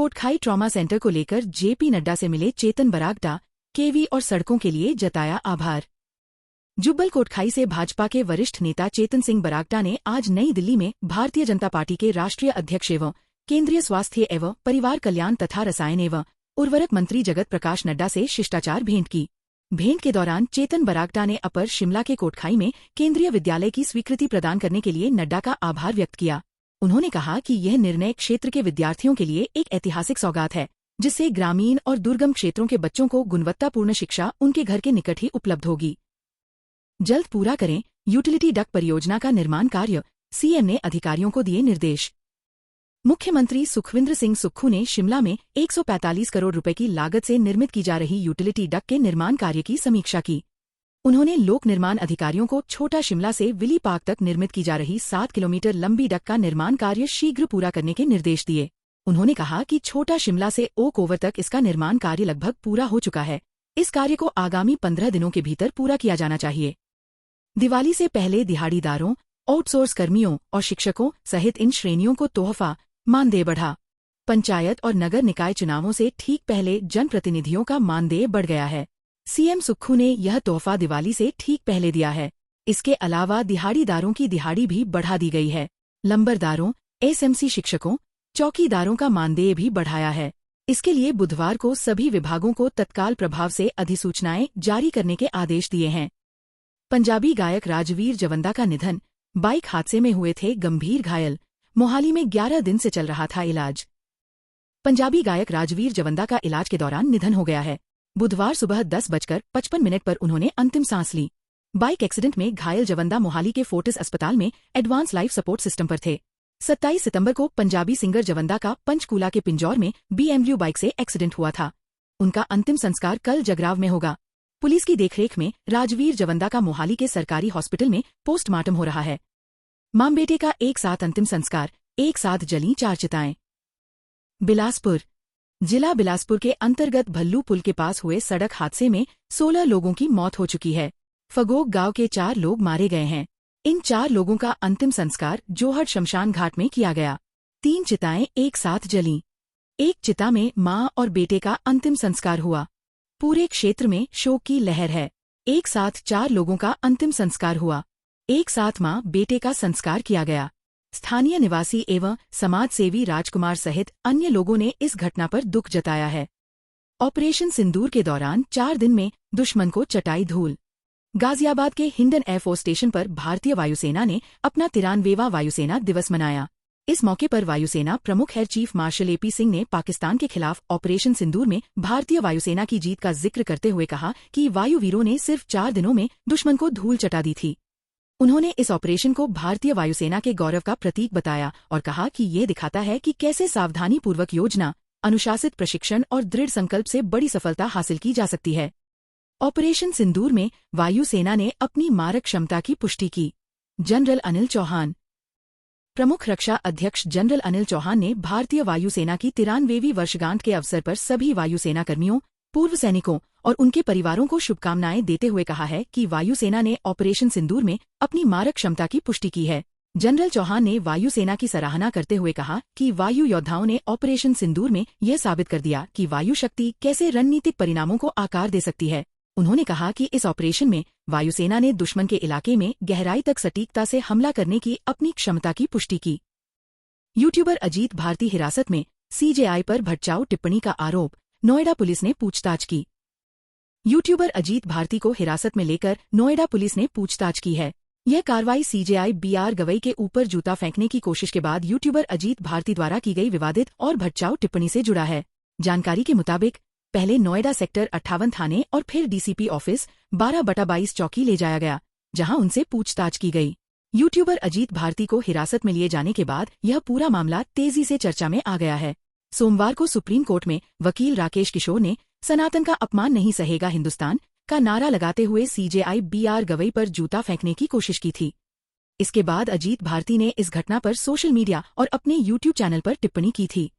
Kotkhai trauma centre को लेकर JP Nadda से मिले चेतन बरागटा, केवी और सड़कों के लिए जताया आभार। जुब्बल कोटखाई से भाजपा के वरिष्ठ नेता चेतन सिंह बरागटा ने आज नई दिल्ली में भारतीय जनता पार्टी के राष्ट्रीय अध्यक्ष एवं केंद्रीय स्वास्थ्य एवं परिवार कल्याण तथा रसायन एवं उर्वरक मंत्री जगत प्रकाश नड्डा से शिष्टाचार भेंट की। भेंट के दौरान चेतन बरागटा ने अपर शिमला के कोटखाई में केंद्रीय विद्यालय की स्वीकृति प्रदान करने के लिए नड्डा का आभार व्यक्त किया। उन्होंने कहा कि यह निर्णय क्षेत्र के विद्यार्थियों के लिए एक ऐतिहासिक सौगात है, जिससे ग्रामीण और दुर्गम क्षेत्रों के बच्चों को गुणवत्तापूर्ण शिक्षा उनके घर के निकट ही उपलब्ध होगी। जल्द पूरा करें यूटिलिटी डक्ट परियोजना का निर्माण कार्य, सीएम ने अधिकारियों को दिए निर्देश। मुख्यमंत्री सुखविंदर सिंह सुक्खू ने शिमला में 145 करोड़ रुपए की लागत से निर्मित की जा रही यूटिलिटी डक्ट के निर्माण कार्य की समीक्षा की। उन्होंने लोक निर्माण अधिकारियों को छोटा शिमला से विली पार्क तक निर्मित की जा रही 7 किलोमीटर लंबी डक्ट का निर्माण कार्य शीघ्र पूरा करने के निर्देश दिए। उन्होंने कहा कि छोटा शिमला से ओक ओवर तक इसका निर्माण कार्य लगभग पूरा हो चुका है। इस कार्य को आगामी 15 दिनों के भीतर पूरा किया जाना चाहिए। दिवाली से पहले दिहाड़ीदारों, आउटसोर्स कर्मियों और शिक्षकों सहित इन श्रेणियों को तोहफा मानदेय बढ़ा। पंचायत और नगर निकाय चुनावों से ठीक पहले जनप्रतिनिधियों का मानदेय बढ़ गया है। सीएम सुक्खू ने यह तोहफा दिवाली से ठीक पहले दिया है। इसके अलावा दिहाड़ीदारों की दिहाड़ी भी बढ़ा दी गई है। लंबरदारों, एसएमसी शिक्षकों, चौकीदारों का मानदेय भी बढ़ाया है। इसके लिए बुधवार को सभी विभागों को तत्काल प्रभाव से अधिसूचनाएं जारी करने के आदेश दिए हैं। पंजाबी गायक राजवीर जवंदा का निधन, बाइक हादसे में हुए थे गंभीर घायल, मोहाली में 11 दिन से चल रहा था इलाज। पंजाबी गायक राजवीर जवंदा का इलाज के दौरान निधन हो गया है। बुधवार सुबह 10:55 पर उन्होंने अंतिम सांस ली। बाइक एक्सीडेंट में घायल जवंदा मोहाली के फोर्टिस अस्पताल में एडवांस लाइफ सपोर्ट सिस्टम पर थे। 27 सितंबर को पंजाबी सिंगर जवंदा का पंचकूला के पिंजौर में BMW बाइक से एक्सीडेंट हुआ था। उनका अंतिम संस्कार कल जगराव में होगा। पुलिस की देखरेख में राजवीर जवंदा का मोहाली के सरकारी हॉस्पिटल में पोस्टमार्टम हो रहा है। मां बेटे का एक साथ अंतिम संस्कार, एक साथ जलीं 4 चिताएं। बिलासपुर जिला बिलासपुर के अंतर्गत भल्लू पुल के पास हुए सड़क हादसे में 16 लोगों की मौत हो चुकी है। फगोग गांव के 4 लोग मारे गए हैं। इन 4 लोगों का अंतिम संस्कार जोहड़ शमशान घाट में किया गया। 3 चिताएं एक साथ जलीं। एक चिता में मां और बेटे का अंतिम संस्कार हुआ। पूरे क्षेत्र में शोक की लहर है। एक साथ 4 लोगों का अंतिम संस्कार हुआ। एक साथ मां बेटे का संस्कार किया गया। स्थानीय निवासी एवं समाज सेवी राजकुमार सहित अन्य लोगों ने इस घटना पर दुख जताया है। ऑपरेशन सिंदूर के दौरान 4 दिन में दुश्मन को चटाई धूल। गाजियाबाद के हिंडन एयरफोर्स स्टेशन पर भारतीय वायुसेना ने अपना 93वां वायुसेना दिवस मनाया। इस मौके पर वायुसेना प्रमुख air chief marshal AP Singh ने पाकिस्तान के खिलाफ ऑपरेशन सिंदूर में भारतीय वायुसेना की जीत का जिक्र करते हुए कहा कि वायुवीरों ने सिर्फ 4 दिनों में दुश्मन को धूल चटा दी थी। उन्होंने इस ऑपरेशन को भारतीय वायुसेना के गौरव का प्रतीक बताया और कहा कि ये दिखाता है कि कैसे सावधानीपूर्वक योजना, अनुशासित प्रशिक्षण और दृढ़ संकल्प से बड़ी सफलता हासिल की जा सकती है। ऑपरेशन सिंदूर में वायुसेना ने अपनी मारक क्षमता की पुष्टि की। जनरल अनिल चौहान प्रमुख रक्षा अध्यक्ष जनरल अनिल चौहान ने भारतीय वायुसेना की 93वीं वर्षगांठ के अवसर पर सभी वायुसेना कर्मियों, पूर्व सैनिकों और उनके परिवारों को शुभकामनाएं देते हुए कहा है कि वायुसेना ने ऑपरेशन सिंदूर में अपनी मारक क्षमता की पुष्टि की है। जनरल चौहान ने वायुसेना की सराहना करते हुए कहा कि वायु योद्धाओं ने ऑपरेशन सिंदूर में यह साबित कर दिया कि वायु शक्ति कैसे रणनीतिक परिणामों को आकार दे सकती है। उन्होंने कहा कि इस ऑपरेशन में वायुसेना ने दुश्मन के इलाके में गहराई तक सटीकता से हमला करने की अपनी क्षमता की पुष्टि की। यूट्यूबर अजीत भारती हिरासत में, CJI पर भड़चाऊ टिप्पणी का आरोप, नोएडा पुलिस ने पूछताछ की। यूट्यूबर अजीत भारती को हिरासत में लेकर नोएडा पुलिस ने पूछताछ की है। यह कार्रवाई CJI BR गवई के ऊपर जूता फेंकने की कोशिश के बाद यूट्यूबर अजीत भारती द्वारा की गई विवादित और भड़चाऊ टिप्पणी से जुड़ा है। जानकारी के मुताबिक पहले नोएडा सेक्टर 58 थाने और फिर DCP ऑफिस 12/22 चौकी ले जाया गया, जहां उनसे पूछताछ की गई। यूट्यूबर अजीत भारती को हिरासत में लिए जाने के बाद यह पूरा मामला तेजी से चर्चा में आ गया है। सोमवार को सुप्रीम कोर्ट में वकील राकेश किशोर ने सनातन का अपमान नहीं सहेगा हिंदुस्तान का नारा लगाते हुए CJI BR गवई पर जूता फेंकने की कोशिश की थी। इसके बाद अजीत भारती ने इस घटना पर सोशल मीडिया और अपने YouTube चैनल पर टिप्पणी की थी।